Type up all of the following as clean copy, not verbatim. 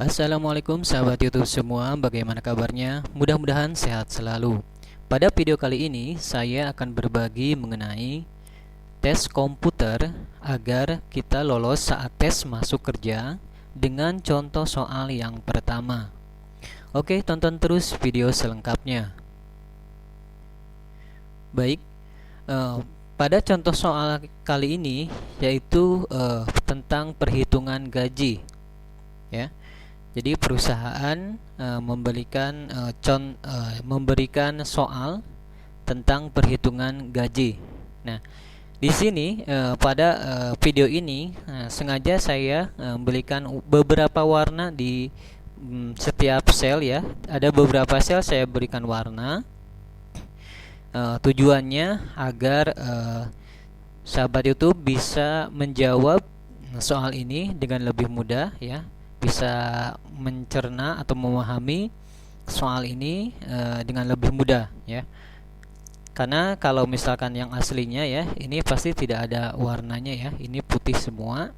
Assalamualaikum sahabat YouTube semua, bagaimana kabarnya? Mudah-mudahan sehat selalu. Pada video kali ini, saya akan berbagi mengenai tes komputer agar kita lolos saat tes masuk kerja dengan contoh soal yang pertama. Oke, tonton terus video selengkapnya. Baik, pada contoh soal kali ini yaitu tentang perhitungan gaji, ya. Jadi perusahaan memberikan soal tentang perhitungan gaji. Nah, di sini pada video ini sengaja saya berikan beberapa warna di setiap sel, ya. Ada beberapa sel saya berikan warna. Tujuannya agar sahabat YouTube bisa menjawab soal ini dengan lebih mudah, ya. Bisa mencerna atau memahami soal ini dengan lebih mudah, ya. Karena kalau misalkan yang aslinya, ya, ini pasti tidak ada warnanya, ya. Ini putih semua,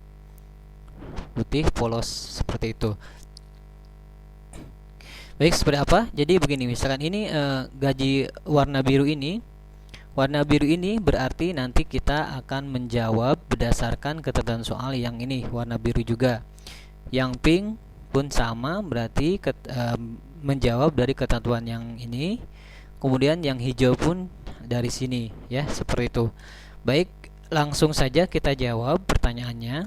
putih polos seperti itu. Baik, seperti apa? Jadi begini, misalkan ini gaji warna biru ini. Warna biru ini berarti nanti kita akan menjawab berdasarkan ketentuan soal yang ini, warna biru juga. Yang pink pun sama, berarti menjawab dari ketentuan yang ini. Kemudian yang hijau pun dari sini, ya, seperti itu. Baik, langsung saja kita jawab pertanyaannya.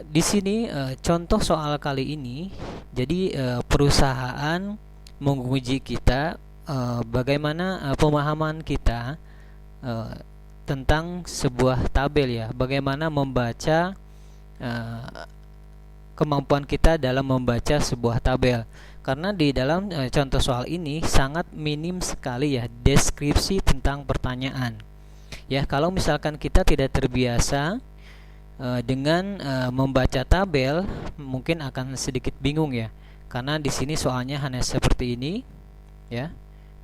Di sini contoh soal kali ini, jadi perusahaan menguji kita bagaimana pemahaman kita tentang sebuah tabel, ya, bagaimana membaca kemampuan kita dalam membaca sebuah tabel. Karena di dalam contoh soal ini sangat minim sekali, ya, deskripsi tentang pertanyaan. Ya, kalau misalkan kita tidak terbiasa dengan membaca tabel, mungkin akan sedikit bingung, ya. Karena di sini soalnya hanya seperti ini, ya.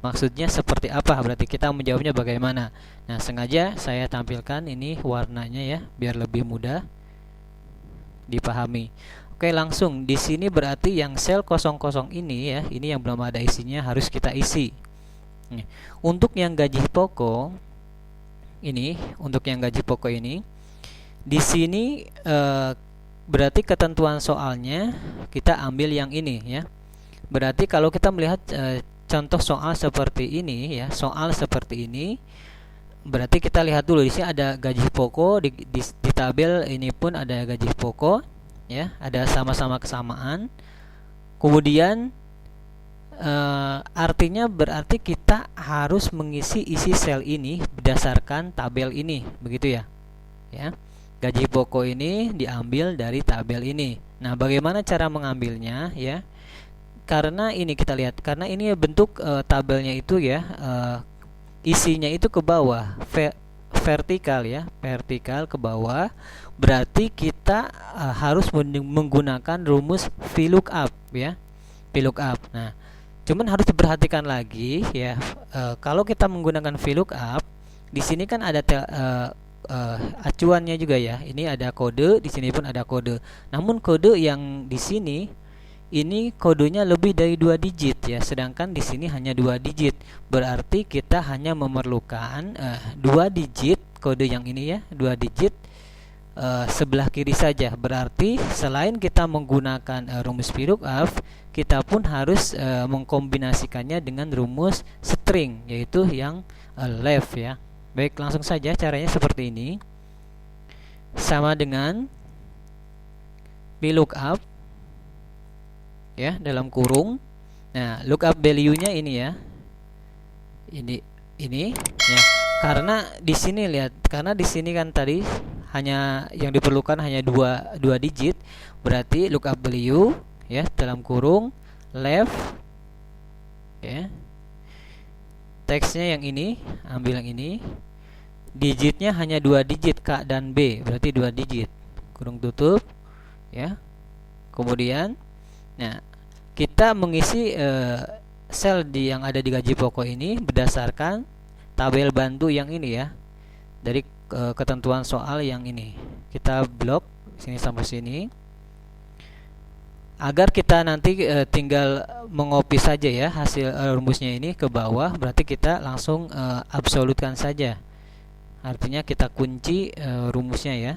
Maksudnya seperti apa? Berarti kita menjawabnya bagaimana? Nah, sengaja saya tampilkan ini warnanya, ya, biar lebih mudah dipahami. Oke, langsung di sini berarti yang sel 00 ini, ya, ini yang belum ada isinya harus kita isi. Untuk yang gaji pokok ini, di sini berarti ketentuan soalnya kita ambil yang ini, ya. Berarti kalau kita melihat contoh soal seperti ini, ya, soal seperti ini, berarti kita lihat dulu di sini ada gaji pokok, di tabel ini pun ada gaji pokok, ya, ada sama-sama kesamaan. Kemudian artinya berarti kita harus mengisi isi sel ini berdasarkan tabel ini, begitu, ya. Ya, gaji pokok ini diambil dari tabel ini. Nah, bagaimana cara mengambilnya, ya? Karena ini kita lihat, karena ini bentuk tabelnya itu, ya, isinya itu ke bawah, vertikal, ya, vertikal ke bawah. Berarti kita harus menggunakan rumus VLOOKUP, ya, VLOOKUP. Nah, cuman harus diperhatikan lagi, ya, kalau kita menggunakan VLOOKUP, di sini kan ada acuannya juga, ya. Ini ada kode, di sini pun ada kode. Namun kode yang di sini ini kodenya lebih dari 2 digit, ya, sedangkan di sini hanya 2 digit. Berarti kita hanya memerlukan 2 digit kode yang ini, ya, 2 digit sebelah kiri saja. Berarti selain kita menggunakan rumus VLOOKUP, kita pun harus mengkombinasikannya dengan rumus string, yaitu yang left, ya. Baik, langsung saja caranya seperti ini. Sama dengan VLOOKUP, ya, dalam kurung. Nah, lookup value-nya ini, ya. Ini, ya. Karena di sini lihat, karena di sini kan tadi hanya yang diperlukan hanya 2 digit, berarti lookup value, ya, dalam kurung left, ya. Teksnya yang ini, ambil yang ini. Digitnya hanya 2 digit, K dan B, berarti 2 digit. Kurung tutup, ya. Kemudian, nah, kita mengisi sel yang ada di gaji pokok ini berdasarkan tabel bantu yang ini, ya, dari ketentuan soal yang ini. Kita blok sini sampai sini. Agar kita nanti tinggal mengopi saja ya hasil rumusnya ini ke bawah, berarti kita langsung absolutkan saja. Artinya kita kunci rumusnya ya.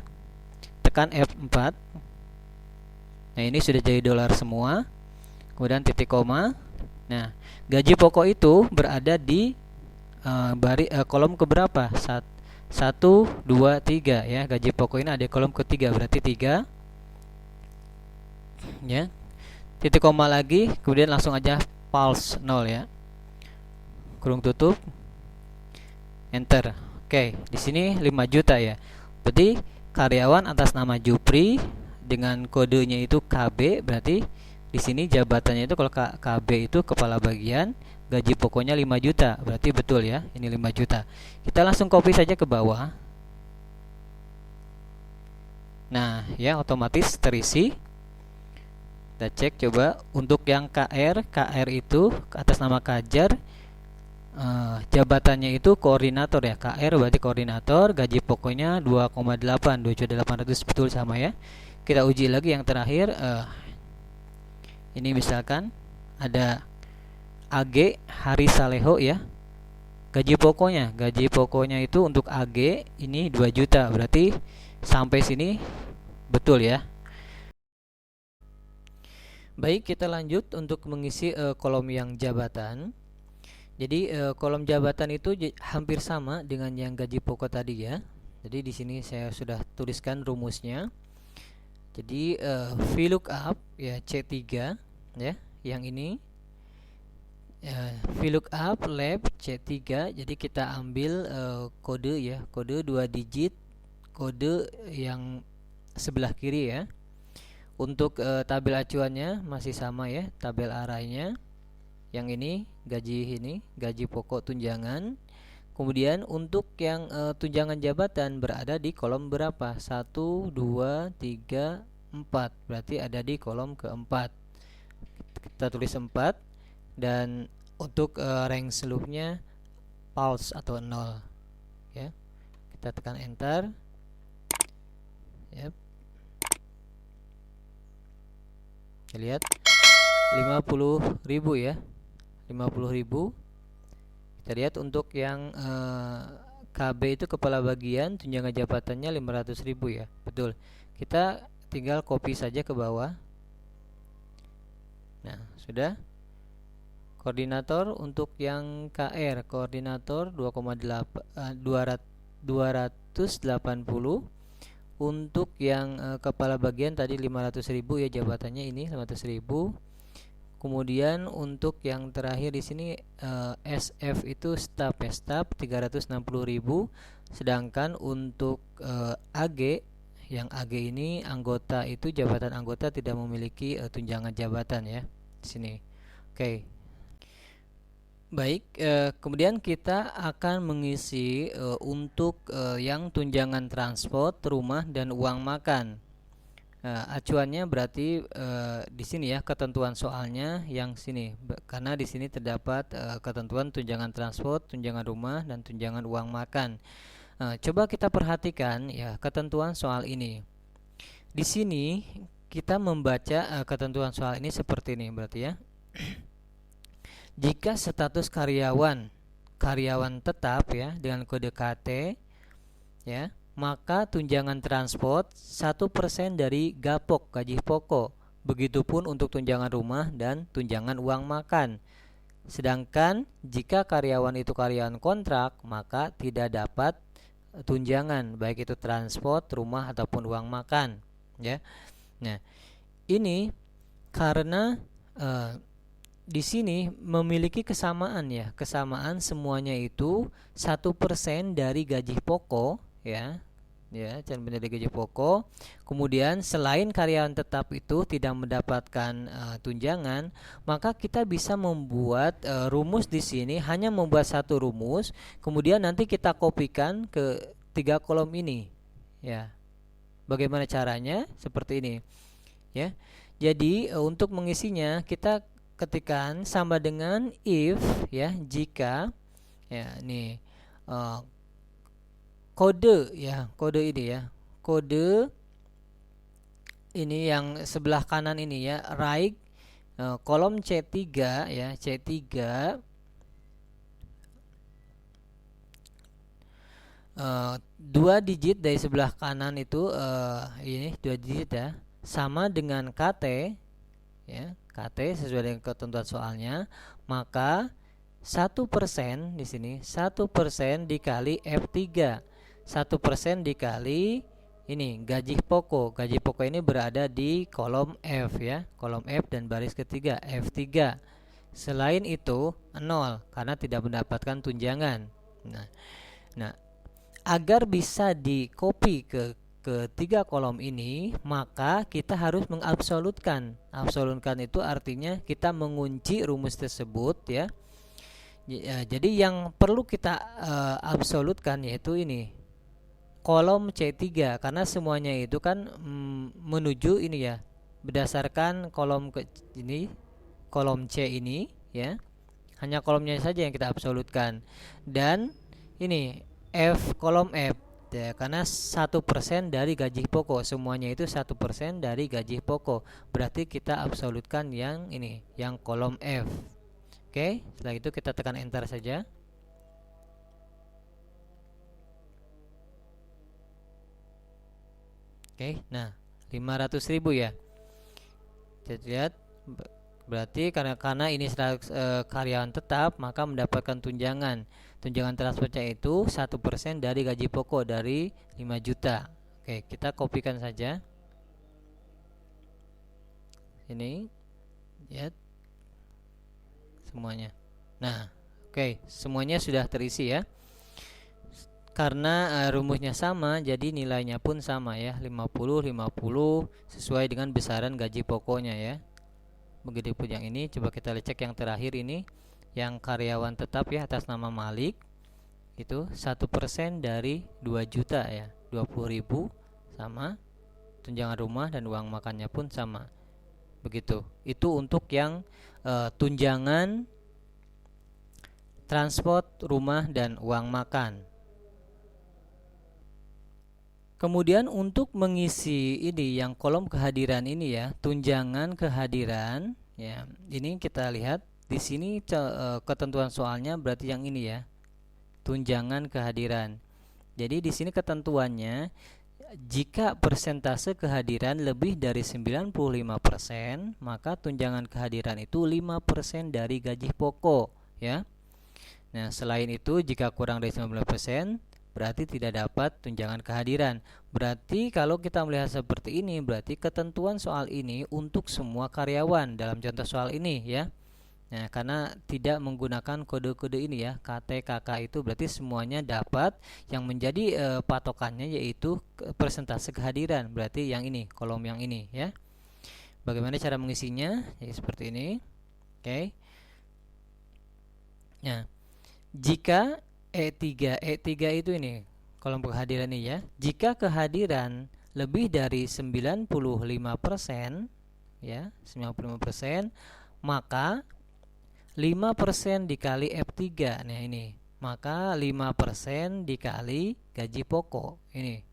Tekan F4. Nah, ini sudah jadi dolar semua. Kemudian titik koma. Nah, gaji pokok itu berada di kolom keberapa? 1, 2, 3 ya. Gaji pokok ini ada di kolom ketiga, berarti 3 ya. Titik koma lagi, kemudian langsung aja pulse 0 ya. Kurung tutup. Enter. Oke, di sini 5 juta ya. Berarti karyawan atas nama Jupri dengan kodenya itu KB, berarti di sini jabatannya itu kalau KB itu kepala bagian, gaji pokoknya 5 juta. Berarti betul ya, ini 5 juta. Kita langsung copy saja ke bawah. Nah, ya otomatis terisi. Kita cek coba untuk yang KR itu atas nama Kajar, jabatannya itu koordinator ya. KR berarti koordinator, gaji pokoknya 2,8, 2.800 betul sama ya. Kita uji lagi yang terakhir. Ini misalkan ada AG Hari Saleho ya. Gaji pokoknya itu untuk AG ini 2 juta. Berarti sampai sini betul ya. Baik, kita lanjut untuk mengisi kolom yang jabatan. Jadi kolom jabatan itu hampir sama dengan yang gaji pokok tadi ya. Jadi di sini saya sudah tuliskan rumusnya. Jadi VLOOKUP ya C3 ya, yang ini VLOOKUP lab C3. Jadi kita ambil kode ya, kode 2 digit, kode yang sebelah kiri ya. Untuk tabel acuannya masih sama ya, tabel arahnya. Yang ini gaji pokok tunjangan. Kemudian untuk yang tunjangan jabatan berada di kolom berapa? 1, 2, 3, 4. Berarti ada di kolom keempat. Kita tulis 4. Dan untuk rank seluruhnya pulse atau 0 ya. Kita tekan enter. Yep. Lihat 50.000 ya, 50.000. Kita lihat untuk yang KB itu kepala bagian, tunjangan jabatannya 500.000 ya, betul. Kita tinggal copy saja ke bawah. Nah, sudah. Koordinator untuk yang KR, koordinator 280. Untuk yang kepala bagian tadi 500.000 ya, jabatannya ini 500.000. Kemudian untuk yang terakhir di sini SF itu staff ya, staff 360.000. Sedangkan untuk AG, yang AG ini anggota itu jabatan anggota tidak memiliki tunjangan jabatan ya di sini. Oke. Baik, kemudian kita akan mengisi untuk yang tunjangan transport, rumah, dan uang makan. Acuannya berarti di sini ya, ketentuan soalnya yang sini, karena di sini terdapat ketentuan tunjangan transport, tunjangan rumah, dan tunjangan uang makan. Coba kita perhatikan ya ketentuan soal ini. Di sini kita membaca ketentuan soal ini seperti ini berarti ya. Jika status karyawan tetap ya dengan kode KT ya, maka tunjangan transport 1% dari gapok gaji pokok. Begitupun untuk tunjangan rumah dan tunjangan uang makan. Sedangkan jika karyawan itu karyawan kontrak, maka tidak dapat tunjangan baik itu transport, rumah ataupun uang makan ya. Nah, ini karena di sini memiliki kesamaan ya, kesamaan semuanya itu 1% dari gaji pokok ya, dari gaji pokok. Kemudian selain karyawan tetap itu tidak mendapatkan tunjangan, maka kita bisa membuat rumus di sini, hanya membuat satu rumus, kemudian nanti kita kopikan ke 3 kolom ini ya. Bagaimana caranya? Seperti ini ya. Jadi untuk mengisinya kita ketikkan sama dengan if ya, jika ya, nih kode ya, kode ini ya, kode ini yang sebelah kanan ini ya, right, kolom C3 ya, C3 2 digit dari sebelah kanan itu ini 2 digit ya, sama dengan KT ya, KT sesuai dengan ketentuan soalnya, maka 1% di sini 1% dikali F3, 1% dikali ini gaji pokok. Gaji pokok ini berada di kolom F ya, kolom F dan baris ketiga F3. Selain itu 0 karena tidak mendapatkan tunjangan. Nah, agar bisa di copy ke ketiga kolom ini, maka kita harus mengabsolutkan. Absolutkan itu artinya kita mengunci rumus tersebut ya. Jadi yang perlu kita absolutkan yaitu ini kolom C3, karena semuanya itu kan menuju ini ya, berdasarkan kolom ini, kolom C ini ya. Hanya kolomnya saja yang kita absolutkan. Dan ini F, kolom F ya, karena 1% dari gaji pokok, semuanya itu 1% dari gaji pokok, berarti kita absolutkan yang ini, yang kolom F. Oke, setelah itu kita tekan enter saja. Oke, nah 500.000 ya. Kita lihat, berarti karena ini karyawan tetap, maka mendapatkan tunjangan. Tunjangan transportnya itu 1% dari gaji pokok dari 5 juta. Oke, kita kopikan saja. Ini lihat semuanya. Nah, oke, semuanya sudah terisi ya. Karena rumusnya sama, jadi nilainya pun sama ya, 50 sesuai dengan besaran gaji pokoknya ya. Begitupun yang ini, coba kita cek yang terakhir ini, yang karyawan tetap ya atas nama Malik, itu 1% dari 2 juta ya, 20.000 sama, tunjangan rumah dan uang makannya pun sama. Begitu. Itu untuk yang tunjangan transport, rumah, dan uang makan. Kemudian untuk mengisi ini yang kolom kehadiran ini ya, tunjangan kehadiran ya. Ini kita lihat di sini ketentuan soalnya berarti yang ini ya, tunjangan kehadiran. Jadi di sini ketentuannya, jika persentase kehadiran lebih dari 95%, maka tunjangan kehadiran itu 5% dari gaji pokok ya. Nah, selain itu jika kurang dari 19%, berarti tidak dapat tunjangan kehadiran. Berarti kalau kita melihat seperti ini, berarti ketentuan soal ini untuk semua karyawan dalam contoh soal ini ya. Nah, karena tidak menggunakan kode-kode ini ya, KT, KK, itu berarti semuanya dapat. Yang menjadi patokannya yaitu persentase kehadiran, berarti yang ini, kolom yang ini ya. Bagaimana cara mengisinya? Jadi seperti ini. Oke. Nah, jika E3 itu ini kolom kehadiran ini ya. Jika kehadiran lebih dari 95% ya, 95%, maka 5% dikali F3. Nah, ini. Maka 5% dikali gaji pokok. Ini.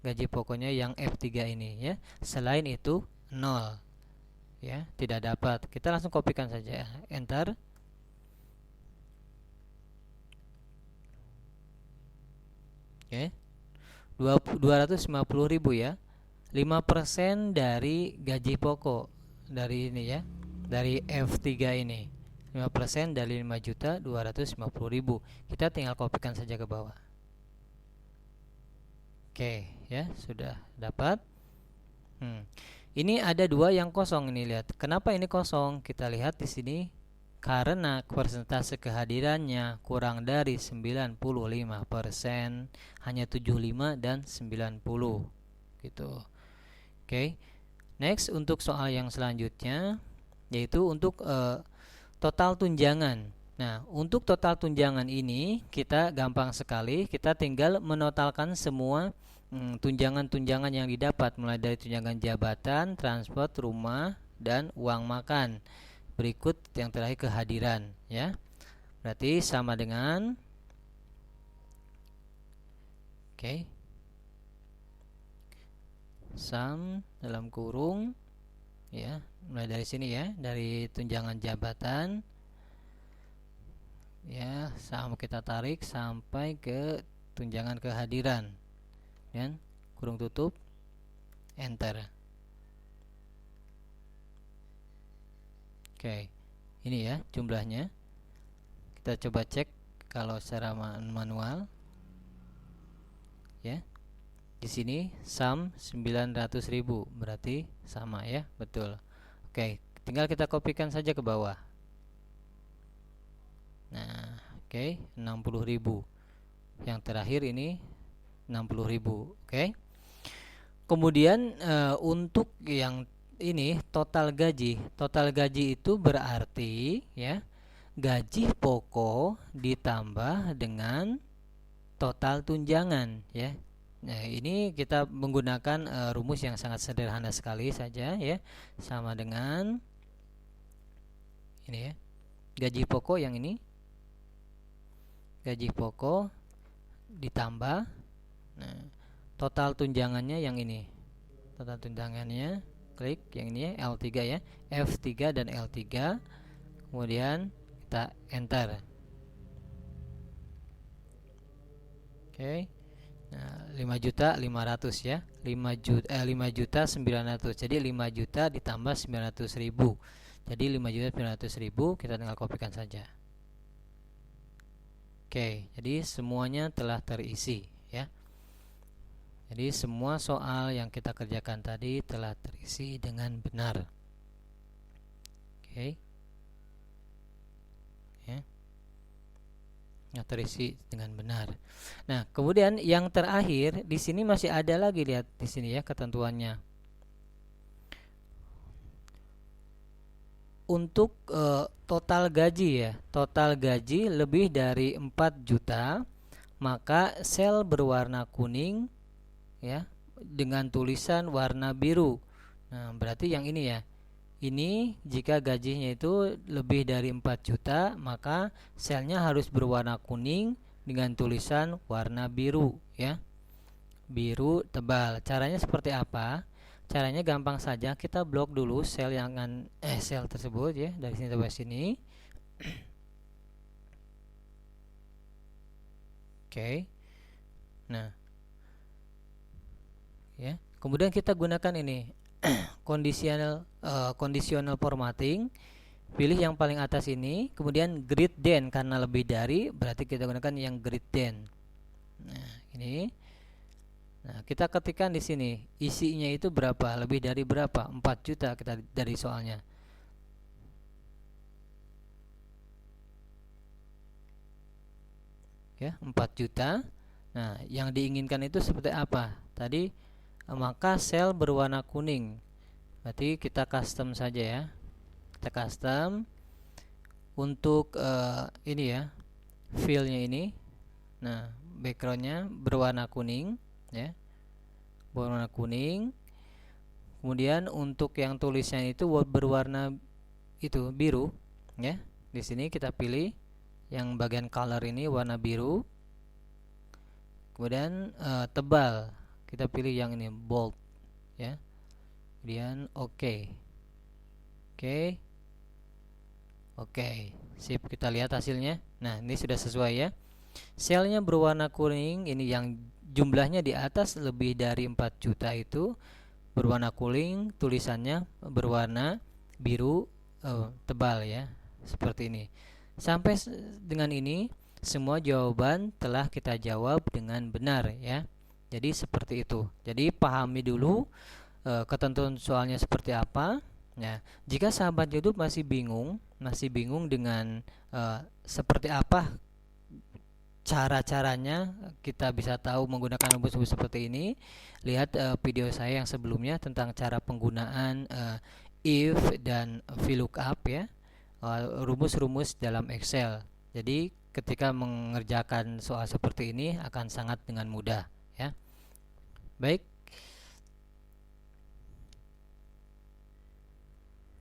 Gaji pokoknya yang F3 ini ya. Selain itu 0. Ya, tidak dapat. Kita langsung kopikan saja. Enter. Oke, 250.000 ya, 5% dari gaji pokok dari ini ya, dari F3 ini, 5% dari 5.250.000. Kita tinggal kopikan saja ke bawah. Oke ya, sudah dapat. Ini ada 2 yang kosong ini, lihat. Kenapa ini kosong? Kita lihat di sini. Karena persentase kehadirannya kurang dari 95%, hanya 75 dan 90 gitu. Oke. Next, untuk soal yang selanjutnya yaitu untuk total tunjangan. Nah, untuk total tunjangan ini kita gampang sekali, kita tinggal menotalkan semua tunjangan-tunjangan yang didapat, mulai dari tunjangan jabatan, transport, rumah, dan uang makan. Berikut yang terakhir kehadiran ya. Berarti sama dengan sum dalam kurung ya, mulai dari sini ya, dari tunjangan jabatan ya, sama kita tarik sampai ke tunjangan kehadiran dan kurung tutup, enter. Oke, ini ya jumlahnya. Kita coba cek kalau secara manual ya. Di sini sum 900.000 berarti sama ya, betul. Oke, tinggal kita kopikan saja ke bawah. Nah, oke, 60.000. Yang terakhir ini 60.000. Oke. Kemudian untuk yang ini total gaji itu berarti ya gaji pokok ditambah dengan total tunjangan ya. Nah, ini kita menggunakan rumus yang sangat sederhana sekali saja ya, sama dengan ini ya, gaji pokok yang ini, gaji pokok ditambah total tunjangannya yang ini, total tunjangannya, klik yang ini ya, L3 ya, F3 dan L3, kemudian kita enter. Oke. Nah, 5.500.000 ya. 5.900.000. Jadi 5 juta ditambah 900.000. Jadi 5.900.000 kita tinggal kopikan saja. Oke, jadi semuanya telah terisi ya. Jadi semua soal yang kita kerjakan tadi telah terisi dengan benar. Oke. Ya. Yang terisi dengan benar. Nah, kemudian yang terakhir di sini masih ada lagi, lihat di sini ya ketentuannya. Untuk total gaji ya, total gaji lebih dari 4 juta, maka sel berwarna kuning ya dengan tulisan warna biru. Nah, berarti yang ini ya. Ini jika gajinya itu lebih dari 4 juta, maka selnya harus berwarna kuning dengan tulisan warna biru ya. Biru tebal. Caranya seperti apa? Caranya gampang saja, kita blok dulu sel sel tersebut ya, dari sini sampai sini. Oke. Nah. Ya, kemudian kita gunakan ini conditional formatting. Pilih yang paling atas ini, kemudian grid then karena lebih dari, berarti kita gunakan yang grid then. Nah, ini. Nah, kita ketikkan di sini isinya itu berapa, lebih dari berapa? 4 juta kita dari soalnya. Ya, 4 juta. Nah, yang diinginkan itu seperti apa? Tadi maka sel berwarna kuning. Berarti kita custom saja ya. Kita custom untuk ini ya, fillnya ini. Nah, backgroundnya berwarna kuning ya, berwarna kuning. Kemudian untuk yang tulisnya itu berwarna itu biru ya. Di sini kita pilih yang bagian color ini warna biru. Kemudian tebal, kita pilih yang ini bold ya. Kemudian oke. Sip, kita lihat hasilnya. Nah, ini sudah sesuai ya. Selnya berwarna kuning, ini yang jumlahnya di atas lebih dari 4 juta itu berwarna kuning, tulisannya berwarna biru tebal ya. Seperti ini. Sampai dengan ini semua jawaban telah kita jawab dengan benar ya. Jadi seperti itu. Jadi pahami dulu ketentuan soalnya seperti apa. Nah, jika sahabat YouTube masih bingung dengan seperti apa cara-caranya kita bisa tahu menggunakan rumus-rumus seperti ini, lihat video saya yang sebelumnya tentang cara penggunaan if dan VLOOKUP ya, rumus-rumus dalam Excel. Jadi ketika mengerjakan soal seperti ini akan sangat dengan mudah ya. Baik.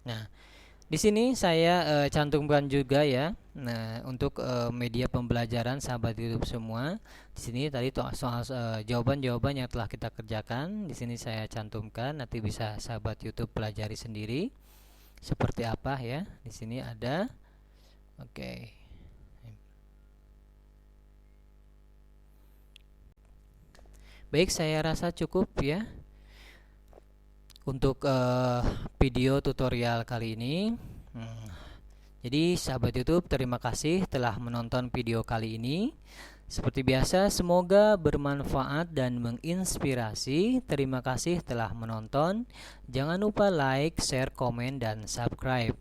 Nah, di sini saya cantumkan juga ya Nah, untuk media pembelajaran sahabat YouTube semua, di sini tadi soal jawaban-jawaban yang telah kita kerjakan, di sini saya cantumkan, nanti bisa sahabat YouTube pelajari sendiri seperti apa ya. Di sini ada. Oke. Baik, saya rasa cukup ya untuk video tutorial kali ini. Jadi sahabat YouTube, terima kasih telah menonton video kali ini. Seperti biasa, semoga bermanfaat dan menginspirasi. Terima kasih telah menonton. Jangan lupa like, share, komen, dan subscribe.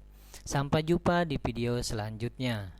Sampai jumpa di video selanjutnya.